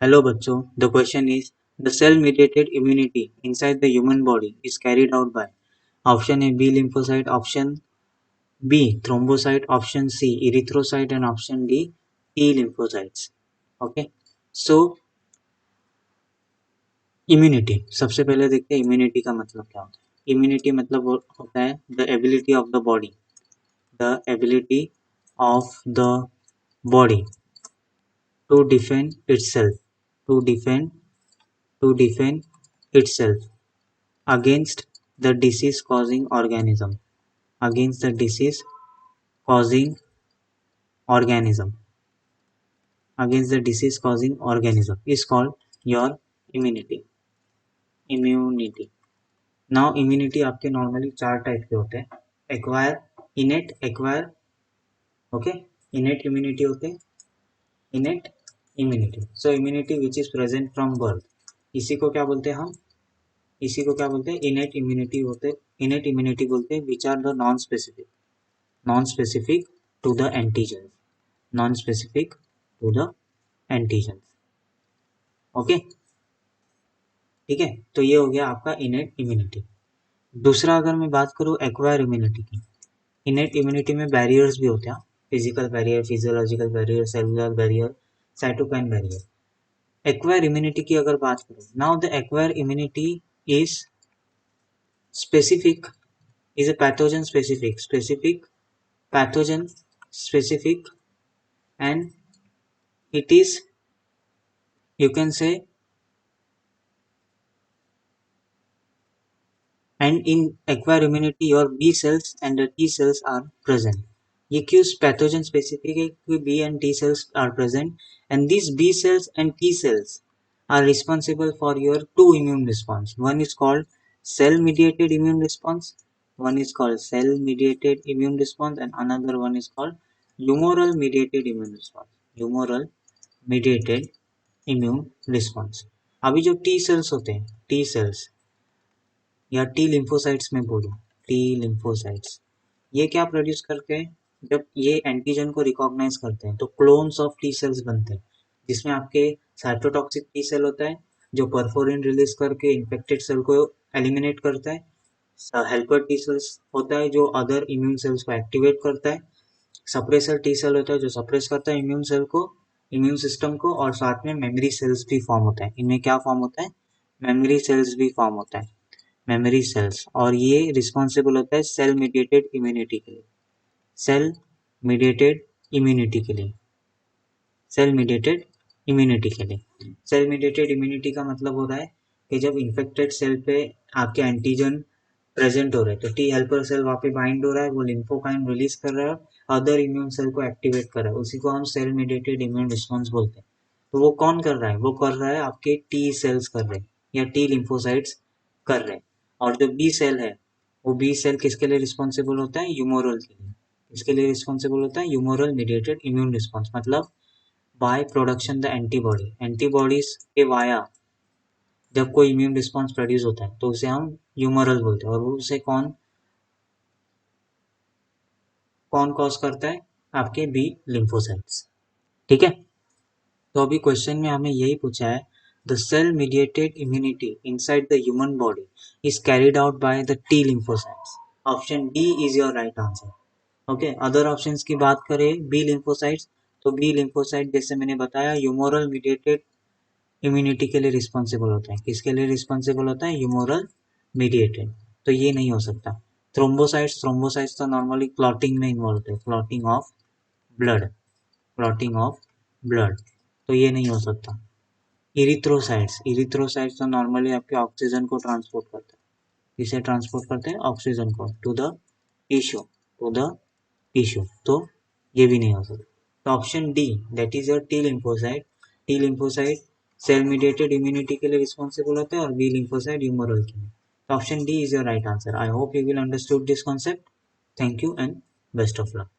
Hello बच्चों, the question is the cell mediated immunity inside the human body is carried out by option A B lymphocyte, option B thrombocyte, option C erythrocyte and option D T lymphocytes. Okay, so immunity सबसे पहले देखते हैं immunity का मतलब क्या होता है। Immunity मतलब होता है the ability of the body, the ability of the body to defend itself, to defend itself against the disease causing organism, against the disease causing organism, against the disease causing organism is called your immunity. immunity now immunity आपके normally चार type के होते हैं, acquire, इनेट, acquire, okay. Innate immunity होते हैं, innate immunity, so immunity which is present from birth, इसी को क्या बोलते हैं हम, इसी को क्या बोलते हैं इनेट इम्यूनिटी होते, इनेट इम्यूनिटी बोलते हैं which are the non specific to the antigen, non specific to the antigen, okay ठीक है। तो ये हो गया आपका इनेट इम्यूनिटी। दूसरा अगर मैं बात करूँ एक्वायर इम्यूनिटी की, इनेट इम्यूनिटी में बैरियर्स भी होते हैं, physical barrier, physiological barrier, cellular barrier, cytokine barrier. Acquire immunity की अगर बात करूँ, now the acquire immunity is specific, is a pathogen specific pathogen specific, and it is, you can say, and in acquired immunity your B cells and the T cells are present. ये क्यों pathogen specific है कि B and T cells are present, and these B cells and T cells are responsible for your two immune response. One is called cell mediated immune response, one is called cell mediated immune response, and another one is called humoral mediated immune response, humoral mediated immune response. अभी जो T cells होते हैं, T cells या T lymphocytes में बोलो, T lymphocytes ये क्या produce करते हैं, जब ये एंटीजन को रिकॉग्नाइज करते हैं तो क्लोन्स ऑफ टी सेल्स बनते हैं, जिसमें आपके साइटोटॉक्सिक टी सेल होता है जो परफोरिन रिलीज करके इन्फेक्टेड सेल को एलिमिनेट करता है, हेल्पर टी सेल्स होता है जो अदर इम्यून सेल्स को एक्टिवेट करता है, सप्रेसर टी सेल होता है जो सप्रेस करता है इम्यून सेल को, इम्यून सिस्टम को, और साथ में मेमोरी सेल्स भी फॉर्म होता है। इनमें क्या फॉर्म होता है, मेमोरी सेल्स भी फॉर्म होता है, मेमोरी सेल्स, और ये रिस्पॉन्सिबल होता है सेल मीडिएटेड इम्यूनिटी के लिए, सेल मीडिएटेड इम्यूनिटी के लिए, सेल मीडिएटेड इम्यूनिटी के लिए। सेल मीडिएटेड इम्यूनिटी का मतलब हो रहा है कि जब इन्फेक्टेड सेल पे आपके एंटीजन प्रेजेंट हो रहे हैं तो टी हेल्पर सेल वहाँ पे बाइंड हो रहा है, वो लिम्फोकाइन रिलीज कर रहा है, अदर इम्यून सेल को एक्टिवेट कर रहा है, उसी को हम सेल मीडिएटेड इम्यून रिस्पॉन्स बोलते हैं। तो वो कौन कर रहा है, वो कर रहा है आपके टी सेल्स कर रहे हैं या टी लिम्फोसाइट्स कर रहे हैं। और जो बी सेल है वो बी सेल किसके लिए रिस्पॉन्सिबल होता है, ह्यूमोरल के लिए, इसके लिए रिस्पॉन्सिबल होता है ह्यूमोरल मीडिएटेड इम्यून रिस्पॉन्स, मतलब by production the antibody, antibodies के वाया जब कोई इम्यून रिस्पॉन्स प्रोड्यूस होता है तो उसे हम ह्यूमरल बोलते हैं, और वो उसे कौन कौन कॉज करता है, आपके बी लिम्फोसाइट्स, ठीक है। तो अभी क्वेश्चन में हमें यही पूछा है, the cell mediated immunity inside the human body is carried out by the T lymphocytes, option D is your right answer, okay. Other options की बात करें बी लिम्फोसाइट्स, तो बी लिम्फोसाइट जैसे मैंने बताया ह्यूमोरल मीडिएटेड इम्यूनिटी के लिए responsible होता है, किसके लिए रिस्पॉन्सिबल होता है, ह्यूमोरल मीडिएटेड, तो ये नहीं हो सकता। थ्रोम्बोसाइट्स तो नॉर्मली क्लॉटिंग में इन्वॉल्व होते हैं, clotting of blood, clotting of blood, तो ये नहीं हो सकता। इरिथ्रोसाइट्स तो नॉर्मली आपके ऑक्सीजन को ट्रांसपोर्ट करते हैं, किसे ट्रांसपोर्ट करते हैं, ऑक्सीजन को to the tissue, to the tissue, तो ये भी नहीं हो सकता। तो option D that is your T lymphocyte cell mediated immunity के लिए रिस्पॉन्सिबल होता है और बी लिम्फोसाइट ह्यूमरल के लिए, तो option D is your right answer. I hope you will understood this concept. Thank you and best of luck.